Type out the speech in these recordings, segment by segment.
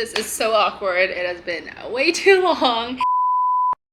This is so awkward. It has been way too long.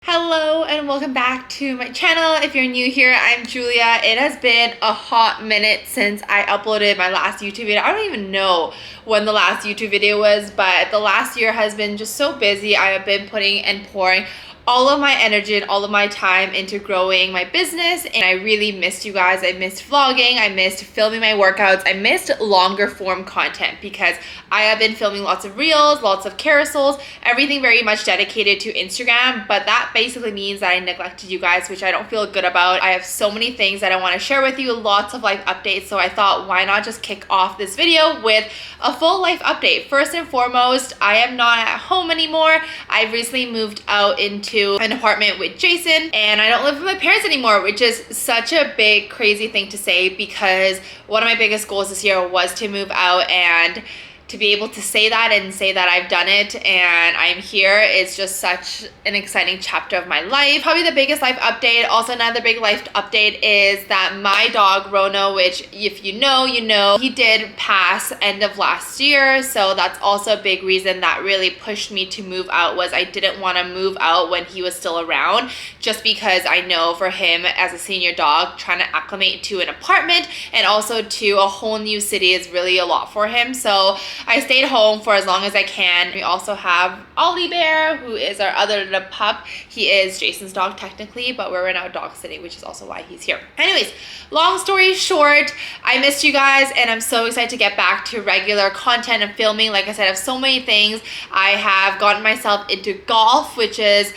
Hello and welcome back to my channel. If you're new here, I'm Julia. It has been a hot minute since I uploaded my last YouTube video. I don't even know when the last YouTube video was, but the last year has been just so busy. I have been putting and pouring all of my energy and all of my time into growing my business, and I really missed you guys. I missed vlogging, I missed filming my workouts, I missed longer form content because I have been filming lots of reels, lots of carousels, everything very much dedicated to Instagram, but that basically means that I neglected you guys, which I don't feel good about. I have so many things that I want to share with you, lots of life updates, so I thought why not just kick off this video with a full life update. First and foremost, I am not at home anymore. I recently moved out into an apartment with Jason, and I don't live with my parents anymore, which is such a big crazy thing to say because one of my biggest goals this year was to move out, and to be able to say that and say that I've done it and I'm here is just such an exciting chapter of my life. Probably the biggest life update. Also another big life update is that my dog Rono, which if you know, you know, he did pass end of last year. So that's also a big reason that really pushed me to move out, was I didn't want to move out when he was still around, just because I know for him as a senior dog, trying to acclimate to an apartment and also to a whole new city is really a lot for him. So I stayed home for as long as I can. We also have Ollie Bear, who is our other little pup. He is Jason's dog technically, but we're now dog sitting, which is also why he's here. Anyways, long story short, I missed you guys and I'm so excited to get back to regular content and filming. Like I said, I have so many things. I have gotten myself into golf, which is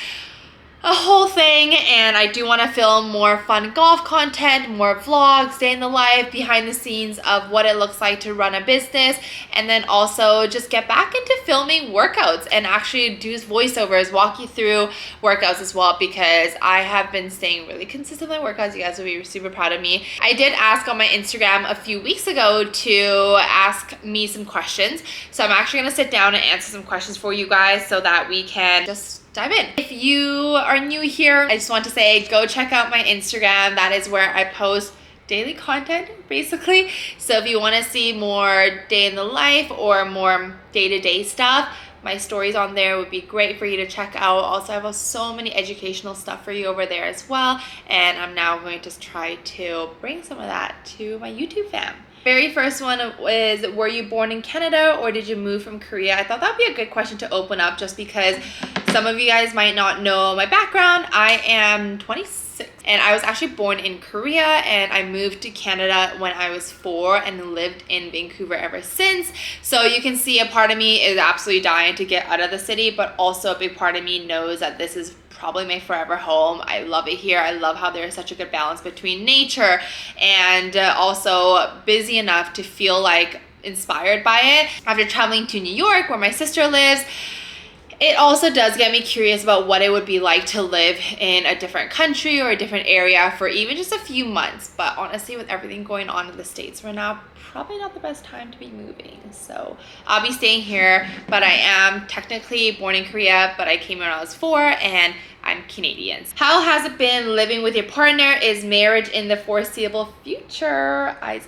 a whole thing, and I do want to film more fun golf content, more vlogs, day in the life, behind the scenes of what it looks like to run a business, and then also just get back into filming workouts and actually do voiceovers, walk you through workouts as well, because I have been staying really consistent with my workouts. You guys will be super proud of me. I did ask on my Instagram a few weeks ago to ask me some questions, so I'm actually going to sit down and answer some questions for you guys so that we can just dive in. If you are new here, I just want to say go check out my Instagram. That is where I post daily content basically. So if you want to see more day in the life or more day-to-day stuff, my stories on there would be great for you to check out. Also, I have so many educational stuff for you over there as well, and I'm now going to try to bring some of that to my YouTube fam. Very first one is, were you born in Canada or did you move from Korea? I thought that'd be a good question to open up just because some of you guys might not know my background. I am 26 and I was actually born in Korea, and I moved to Canada when I was 4 and lived in Vancouver ever since. So you can see a part of me is absolutely dying to get out of the city, but also a big part of me knows that this is probably my forever home. I love it here. I love how there is such a good balance between nature and also busy enough to feel like inspired by it. After traveling to New York, where my sister lives, it also does get me curious about what it would be like to live in a different country or a different area for even just a few months. But honestly, with everything going on in the States right now, probably not the best time to be moving. So I'll be staying here, but I am technically born in Korea, but I came when I was 4 and I'm Canadian. How has it been living with your partner? Is marriage in the foreseeable future? Eyes.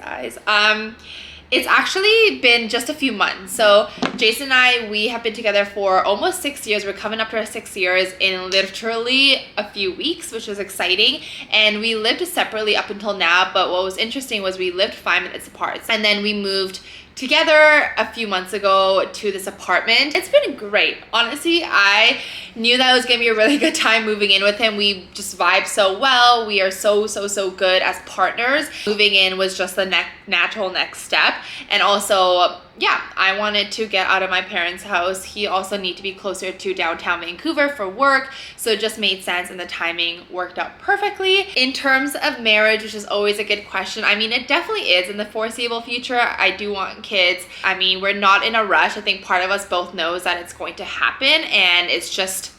It's actually been just a few months. So Jason and I, we have been together for almost 6 years. We're coming up to our 6 years in literally a few weeks, which was exciting. And we lived separately up until now. But what was interesting was we lived 5 minutes apart. And then we moved together a few months ago to this apartment. It's been great. Honestly, I knew that it was gonna be a really good time moving in with him. We just vibe so well. We are so good as partners. Moving in was just the natural next step. And also, yeah, I wanted to get out of my parents' house. He also needed to be closer to downtown Vancouver for work, so it just made sense and the timing worked out perfectly. In terms of marriage, which is always a good question, I mean, it definitely is in the foreseeable future. I do want kids. I mean, we're not in a rush. I think part of us both knows that it's going to happen, and it's just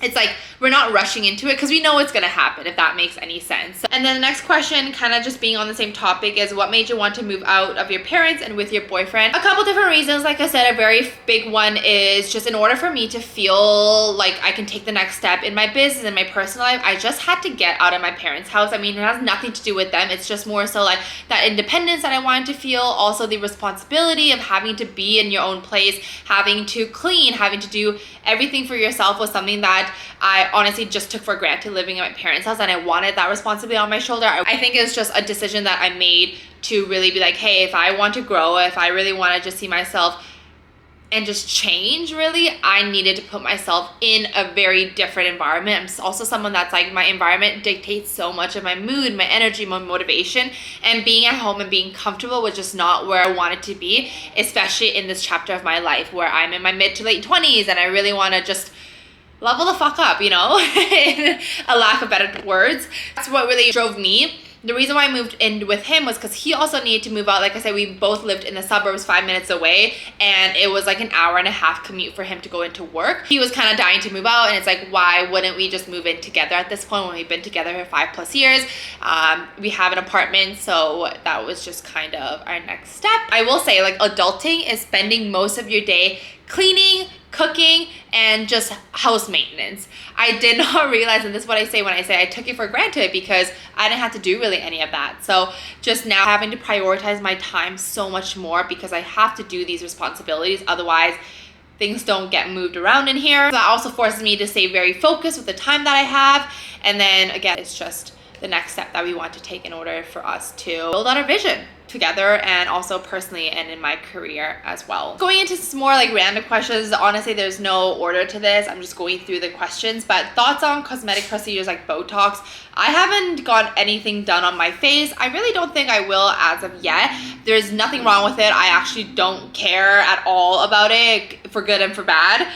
it's like we're not rushing into it because we know it's gonna happen, if that makes any sense. And then the next question, kind of just being on the same topic, is what made you want to move out of your parents and with your boyfriend? A couple different reasons. Like I said, a very big one is just in order for me to feel like I can take the next step in my business and my personal life, I just had to get out of my parents' house. I mean, it has nothing to do with them. It's just more so like that independence that I wanted to feel. Also the responsibility of having to be in your own place, having to clean, having to do everything for yourself was something that I honestly just took for granted living in my parents' house, and I wanted that responsibility on my shoulder. I think it was just a decision that I made to really be like, hey, if I want to grow, if I really want to just see myself and just change, really, I needed to put myself in a very different environment. I'm also someone that's like, my environment dictates so much of my mood, my energy, my motivation, and being at home and being comfortable was just not where I wanted to be, especially in this chapter of my life where I'm in my mid to late 20s and I really want to just level the fuck up, you know, in a lack of better words. That's what really drove me. The reason why I moved in with him was because he also needed to move out. Like I said, we both lived in the suburbs 5 minutes away, and it was like an hour and a half commute for him to go into work. He was kind of dying to move out, and it's like, why wouldn't we just move in together at this point when we've been together for 5+ years? We have an apartment, so that was just kind of our next step. I will say, like, adulting is spending most of your day cleaning, cooking, and just house maintenance. I did not realize, and this is what I say when I say I took it for granted, because I didn't have to do really any of that. So just now having to prioritize my time so much more because I have to do these responsibilities, otherwise things don't get moved around in here. So that also forces me to stay very focused with the time that I have. And then again, it's just the next step that we want to take in order for us to build on our vision together, and also personally and in my career as well. Going into some more like random questions, honestly there's no order to this, I'm just going through the questions. But thoughts on cosmetic procedures like Botox. I haven't got anything done on my face. I really don't think I will as of yet. There's nothing wrong with it. I actually don't care at all about it, for good and for bad.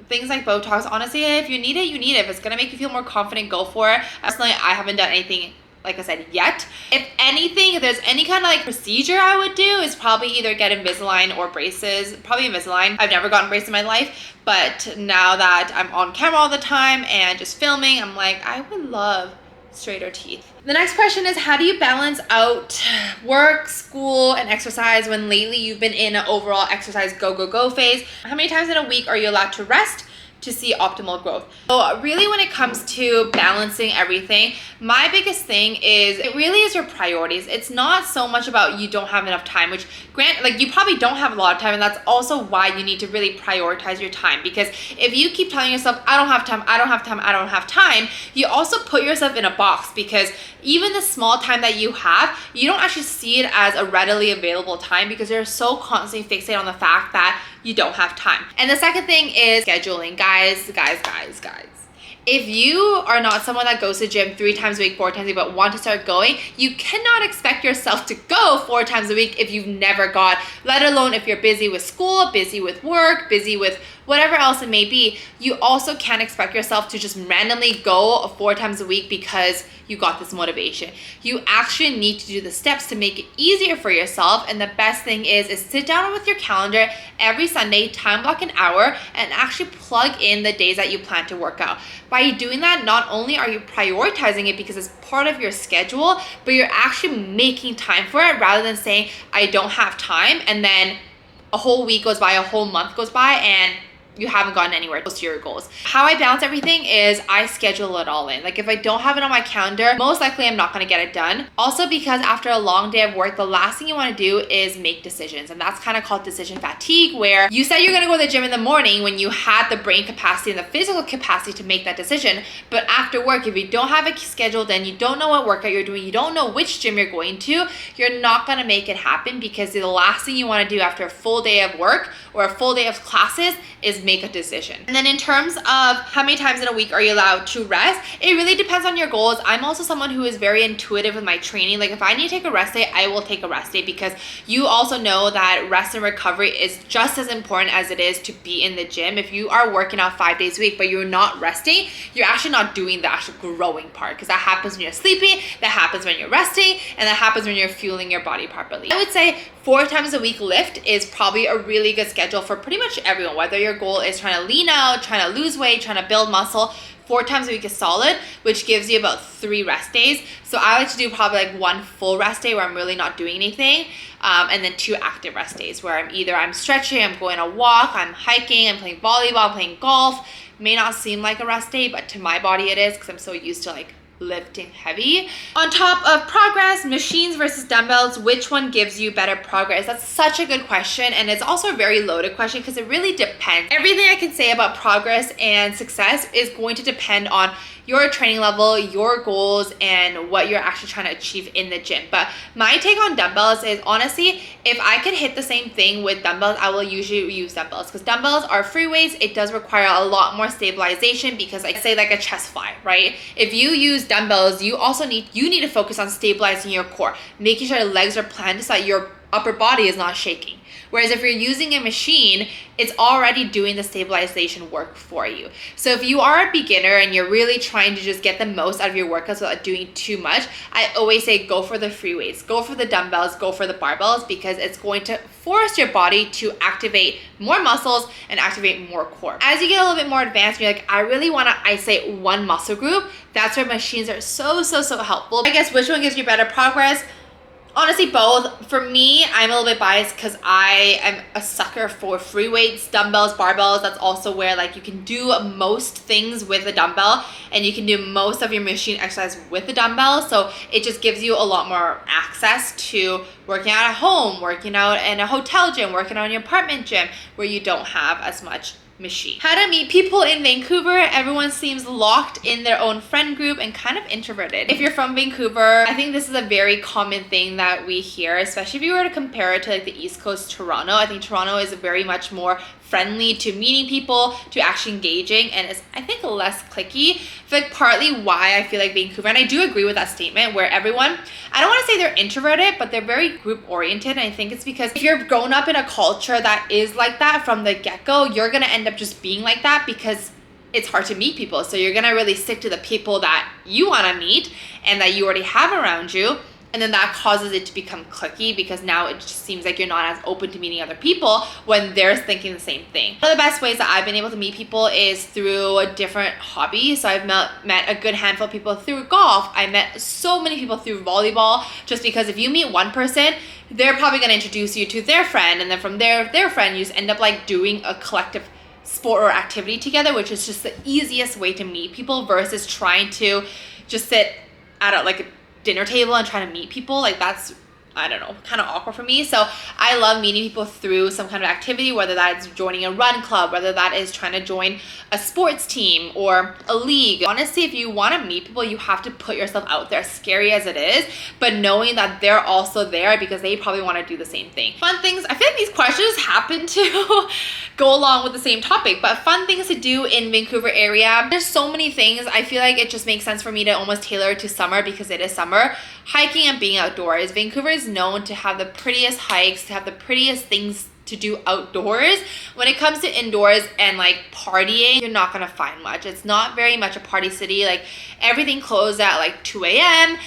Things like Botox, honestly, if you need it, you need it. If it's gonna make you feel more confident, go for it. Personally, I haven't done anything, like I said, yet. If anything, if there's any kind of like procedure I would do, is probably either get Invisalign or braces. Probably Invisalign. I've never gotten braces in my life, but now that I'm on camera all the time and just filming, I'm like, I would love straighter teeth. The next question is, how do you balance out work, school, and exercise when lately you've been in an overall exercise go phase? How many times in a week are you allowed to rest to see optimal growth? So really, when it comes to balancing everything, my biggest thing is, it really is your priorities. It's not so much about you don't have enough time, which like you probably don't have a lot of time, and that's also why you need to really prioritize your time. Because if you keep telling yourself, I don't have time, I don't have time, I don't have time, you also put yourself in a box, because even the small time that you have, you don't actually see it as a readily available time, because you're so constantly fixated on the fact that you don't have time. And the second thing is scheduling. Guys. If you are not someone that goes to the gym 3 times a week, 4 times a week, but want to start going, you cannot expect yourself to go 4 times a week if you've never got, let alone if you're busy with school, busy with work, busy with whatever else it may be. You also can't expect yourself to just randomly go 4 times a week because you got this motivation. You actually need to do the steps to make it easier for yourself. And the best thing is sit down with your calendar every Sunday, time block an hour, and actually plug in the days that you plan to work out. By doing that, not only are you prioritizing it because it's part of your schedule, but you're actually making time for it, rather than saying, I don't have time, and then a whole week goes by, a whole month goes by, and you haven't gotten anywhere close to your goals. How I balance everything is I schedule it all in. Like if I don't have it on my calendar, most likely I'm not gonna get it done. Also, because after a long day of work, the last thing you wanna do is make decisions. And that's kind of called decision fatigue, where you said you're gonna go to the gym in the morning when you had the brain capacity and the physical capacity to make that decision. But after work, if you don't have it scheduled and you don't know what workout you're doing, you don't know which gym you're going to, you're not gonna make it happen, because the last thing you wanna do after a full day of work or a full day of classes is make a decision. And then in terms of how many times in a week are you allowed to rest, it really depends on your goals. I'm also someone who is very intuitive with my training. Like if I need to take a rest day, I will take a rest day, because you also know that rest and recovery is just as important as it is to be in the gym. If you are working out 5 days a week but you're not resting, you're actually not doing the actual growing part, because that happens when you're sleeping, that happens when you're resting, and that happens when you're fueling your body properly. I would say 4 times a week lift is probably a really good schedule for pretty much everyone, whether your goal is trying to lean out, trying to lose weight, trying to build muscle. 4 times a week is solid, which gives you about 3 rest days. So I like to do probably like 1 full rest day where I'm really not doing anything, and then 2 active rest days where I'm stretching, I'm going on a walk, I'm hiking, I'm playing volleyball, I'm playing golf. May not seem like a rest day, but to my body it is, because I'm so used to like lifting heavy. On top of progress, machines versus dumbbells, which one gives you better progress? That's such a good question, and it's also a very loaded question because it really depends. Everything I can say about progress and success is going to depend on your training level, your goals, and what you're actually trying to achieve in the gym. But my take on dumbbells is, honestly, if I could hit the same thing with dumbbells, I will usually use dumbbells, because dumbbells are free weights. It does require a lot more stabilization, because I say like a chest fly, right? If you use dumbbells, you need to focus on stabilizing your core, making sure your legs are planted so that your upper body is not shaking. Whereas if you're using a machine, it's already doing the stabilization work for you. So if you are a beginner and you're really trying to just get the most out of your workouts without doing too much, I always say go for the free weights, go for the dumbbells, go for the barbells, because it's going to force your body to activate more muscles and activate more core. As you get a little bit more advanced, you're like, I really want to isolate one muscle group. That's where machines are so helpful. I guess which one gives you better progress? Honestly, both. For me, I'm a little bit biased because I am a sucker for free weights, dumbbells, barbells. That's also where like you can do most things with a dumbbell, and you can do most of your machine exercise with the dumbbell. So it just gives you a lot more access to working out at home, working out in a hotel gym, working out in your apartment gym where you don't have as much machine. How to meet people in Vancouver. Everyone seems locked in their own friend group and kind of introverted. If you're from Vancouver, I think this is a very common thing that we hear, especially if you were to compare it to like the East Coast, Toronto. I think Toronto is very much more friendly to meeting people, to actually engaging, and it's, I think, less cliquey. I feel like partly why I feel like Vancouver, and I do agree with that statement, where everyone, I don't want to say they're introverted, but they're very group oriented. And I think it's because if you're grown up in a culture that is like that from the get-go, you're gonna end up just being like that because it's hard to meet people. So you're gonna really stick to the people that you want to meet and that you already have around you. And then that causes it to become cliquey, because now it just seems like you're not as open to meeting other people when they're thinking the same thing. One of the best ways that I've been able to meet people is through different hobbies. So I've met a good handful of people through golf. I met so many people through volleyball, just because if you meet one person, they're probably going to introduce you to their friend, and then from their friend, you just end up like doing a collective sport or activity together, which is just the easiest way to meet people versus trying to just sit at a dinner table and trying to meet people. Like, that's, I don't know, kind of awkward for me. So I love meeting people through some kind of activity, whether that's joining a run club, whether that is trying to join a sports team or a league. Honestly, if you want to meet people, you have to put yourself out there, scary as it is, but knowing that they're also there because they probably want to do the same thing. Fun things, I feel like these questions happen to go along with the same topic, but fun things to do in Vancouver area. There's so many things. I feel like it just makes sense for me to almost tailor it to summer because it is summer. Hiking and being outdoors. Vancouver is known to have the prettiest hikes, to have the prettiest things to do outdoors. When it comes to indoors and like partying, you're not gonna find much. It's not very much a party city. Like, everything closed at like 2 a.m.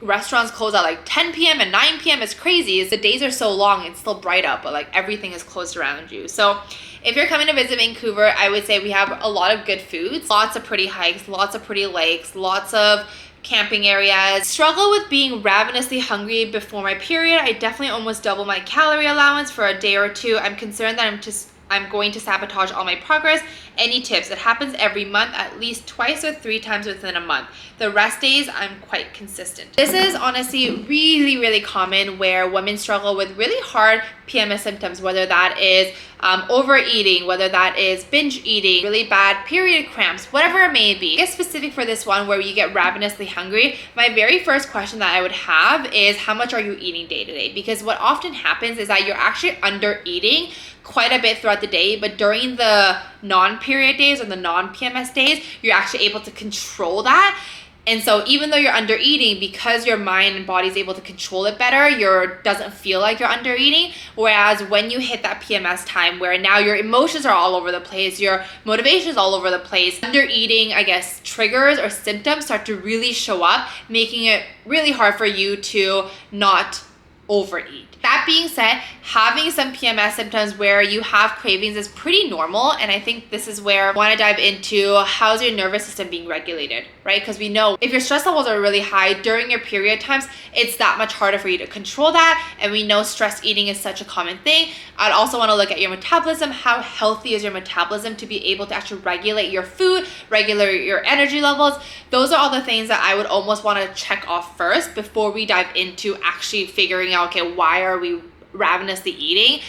Restaurants close at like 10 p.m. and 9 p.m. It's crazy. The days are so long, it's still bright out, but like everything is closed around you. So if you're coming to visit Vancouver, I would say we have a lot of good foods, lots of pretty hikes, lots of pretty lakes, lots of camping areas. Struggle with being ravenously hungry before my period. I definitely almost double my calorie allowance for a day or two. I'm concerned that I'm going to sabotage all my progress. Any tips? It happens every month, at least twice or 3 times within a month. The rest days, I'm quite consistent. This is honestly really common, where women struggle with really hard PMS symptoms, whether that is overeating, whether that is binge eating, really bad period cramps, whatever it may be. I guess specific for this one, where you get ravenously hungry, my very first question that I would have is, how much are you eating day to day? Because what often happens is that you're actually under eating quite a bit throughout the day, but during the non-period days or the non-PMS days, you're actually able to control that. And so even though you're under eating, because your mind and body is able to control it better, doesn't feel like you're under eating. Whereas when you hit that PMS time, where now your emotions are all over the place, your motivation is all over the place, under eating, I guess, triggers or symptoms start to really show up, making it really hard for you to not overeat. That being said, having some PMS symptoms where you have cravings is pretty normal. And I think this is where I want to dive into how's your nervous system being regulated, right? Because we know if your stress levels are really high during your period times, it's that much harder for you to control that. And we know stress eating is such a common thing. I'd also want to look at your metabolism. How healthy is your metabolism to be able to actually regulate your food, regulate your energy levels? Those are all the things that I would almost want to check off first before we dive into actually figuring out, okay, why are we ravenously eating?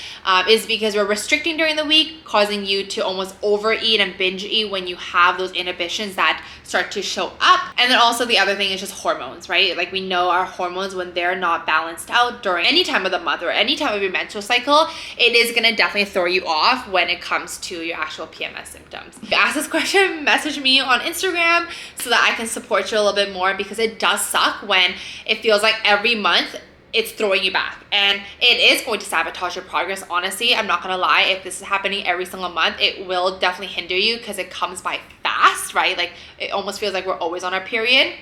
Is because we're restricting during the week, causing you to almost overeat and binge eat when you have those inhibitions that start to show up. And then also the other thing is just hormones, right? Like we know our hormones, when they're not balanced out during any time of the month or any time of your menstrual cycle, it is going to definitely throw you off when it comes to your actual PMS symptoms. If you ask this question, message me on Instagram so that I can support you a little bit more, because it does suck when it feels like every month it's throwing you back, and it is going to sabotage your progress. Honestly, I'm not gonna lie, if this is happening every single month, it will definitely hinder you because it comes by fast, right? Like it almost feels like we're always on our period,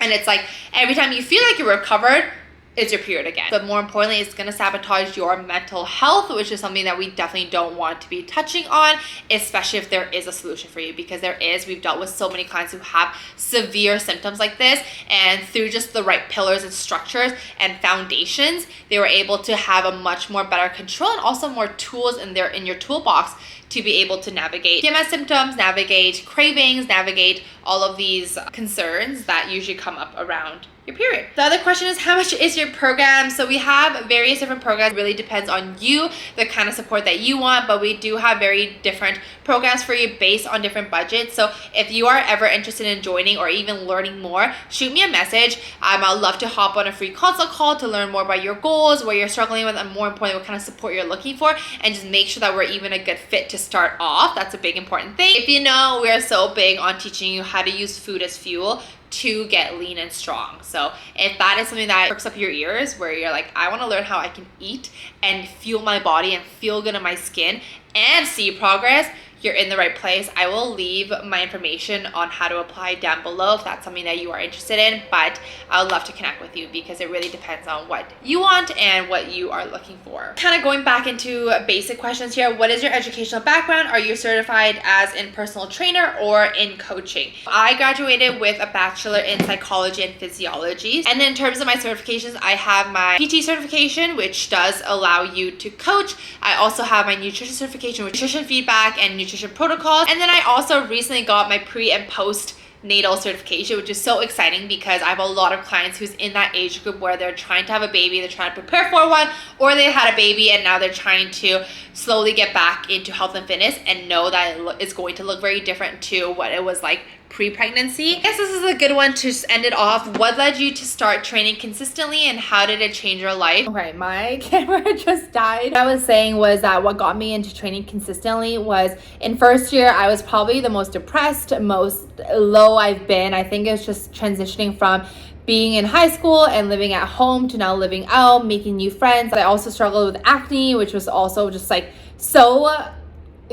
and it's like every time you feel like you're recovered, it's your period again. But more importantly, it's going to sabotage your mental health, which is something that we definitely don't want to be touching on, especially if there is a solution for you, because we've dealt with so many clients who have severe symptoms like this, and through just the right pillars and structures and foundations, they were able to have a much more better control and also more tools in your toolbox to be able to navigate PMS symptoms, navigate cravings, navigate all of these concerns that usually come up around your period. The other question is, how much is your program? So we have various different programs. It really depends on you, the kind of support that you want, but we do have very different programs for you based on different budgets. So if you are ever interested in joining or even learning more, shoot me a message. I'd love to hop on a free consult call to learn more about your goals, what you're struggling with, and more importantly, what kind of support you're looking for, and just make sure that we're even a good fit to start off. That's a big important thing. If you know, we're so big on teaching you how to use food as fuel to get lean and strong. So if that is something that perks up your ears, where you're like, I want to learn how I can eat and fuel my body and feel good in my skin and see progress, you're in the right place. I will leave my information on how to apply down below if that's something that you are interested in, but I would love to connect with you because it really depends on what you want and what you are looking for. Kind of going back into basic questions here. What is your educational background? Are you certified as in personal trainer or in coaching? I graduated with a bachelor in psychology and physiology. And then in terms of my certifications, I have my PT certification, which does allow you to coach. I also have my nutrition certification with nutrition feedback and nutrition protocols. And then I also recently got my pre and post natal certification, which is so exciting because I have a lot of clients who's in that age group where they're trying to have a baby, they're trying to prepare for one, or they had a baby and now they're trying to slowly get back into health and fitness and know that it's going to look very different to what it was like pre-pregnancy. I guess this is a good one to just end it off. What led you to start training consistently and how did it change your life? Okay, my camera just died. What I was saying was that what got me into training consistently was in first year, I was probably the most depressed, most low I've been. I think it was just transitioning from being in high school and living at home to now living out, making new friends. I also struggled with acne, which was also just like so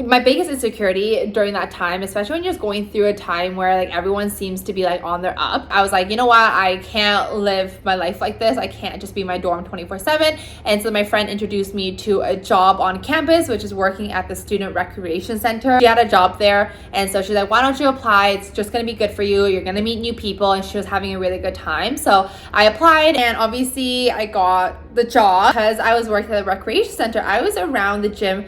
my biggest insecurity during that time, especially when you're just going through a time where like everyone seems to be like on their up. I was like, you know what? I can't live my life like this. I can't just be in my dorm 24/7. And so my friend introduced me to a job on campus, which is working at the student recreation center. She had a job there. And so she's like, why don't you apply? It's just going to be good for you. You're going to meet new people. And she was having a really good time. So I applied, and obviously I got the job because I was working at the recreation center. I was around the gym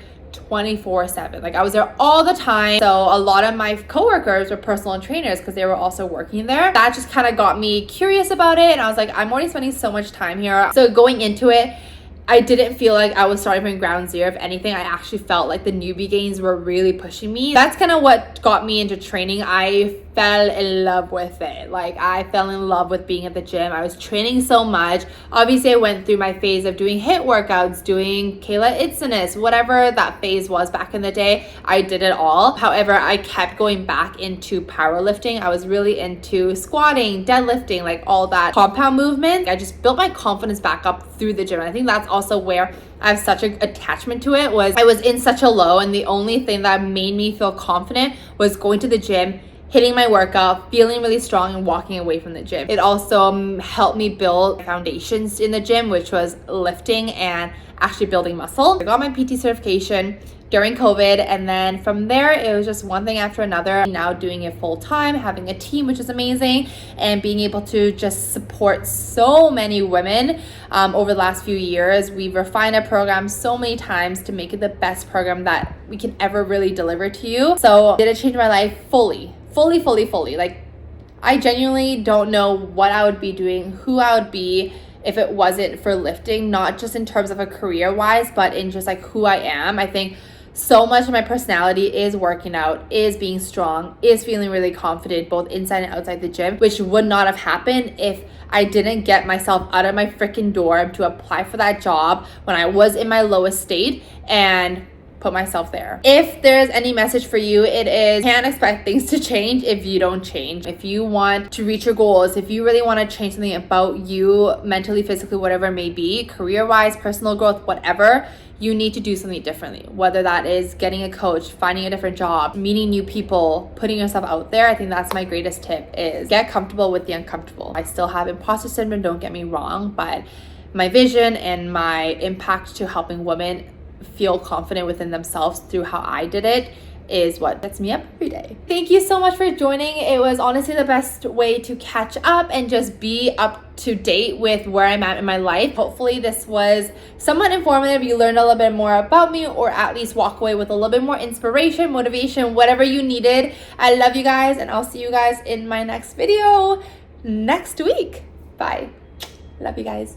24/7. Like I was there all the time. So a lot of my coworkers were personal trainers because they were also working there. That just kind of got me curious about it. And I was like, I'm already spending so much time here. So going into it, I didn't feel like I was starting from ground zero. If anything, I actually felt like the newbie gains were really pushing me. That's kind of what got me into training. I fell in love with it. Like I fell in love with being at the gym. I was training so much. Obviously, I went through my phase of doing HIIT workouts, doing Kayla Itziness, whatever that phase was back in the day. I did it all. However, I kept going back into powerlifting. I was really into squatting, deadlifting, like all that compound movement. I just built my confidence back up through the gym. I think that's also where I have such an attachment to it. Was I was in such a low, and the only thing that made me feel confident was going to the gym, hitting my workout, feeling really strong, and walking away from the gym. It also helped me build foundations in the gym, which was lifting and actually building muscle. I got my PT certification during COVID, and then from there it was just one thing after another. Now doing it full time, having a team, which is amazing, and being able to just support so many women over the last few years. We've refined our program so many times to make it the best program that we can ever really deliver to you. So did it change my life? Fully. Like, I genuinely don't know what I would be doing, who I would be, if it wasn't for lifting, not just in terms of a career wise, but in just like who I am. I think so much of my personality is working out, is being strong, is feeling really confident both inside and outside the gym, which would not have happened if I didn't get myself out of my freaking dorm to apply for that job when I was in my lowest state and put myself there. If there's any message for you, it is, can't expect things to change if you don't change. If you want to reach your goals, if you really want to change something about you mentally, physically, whatever it may be, career-wise, personal growth, whatever, you need to do something differently. Whether that is getting a coach, finding a different job, meeting new people, putting yourself out there. I think that's my greatest tip, is get comfortable with the uncomfortable. I still have imposter syndrome, don't get me wrong, but my vision and my impact to helping women feel confident within themselves through how I did it is what gets me up every day. Thank you so much for joining. It was honestly the best way to catch up and just be up to date with where I'm at in my life. Hopefully this was somewhat informative. You learned a little bit more about me, or at least walk away with a little bit more inspiration, motivation, whatever you needed. I love you guys, and I'll see you guys in my next video next week. Bye. Love you guys.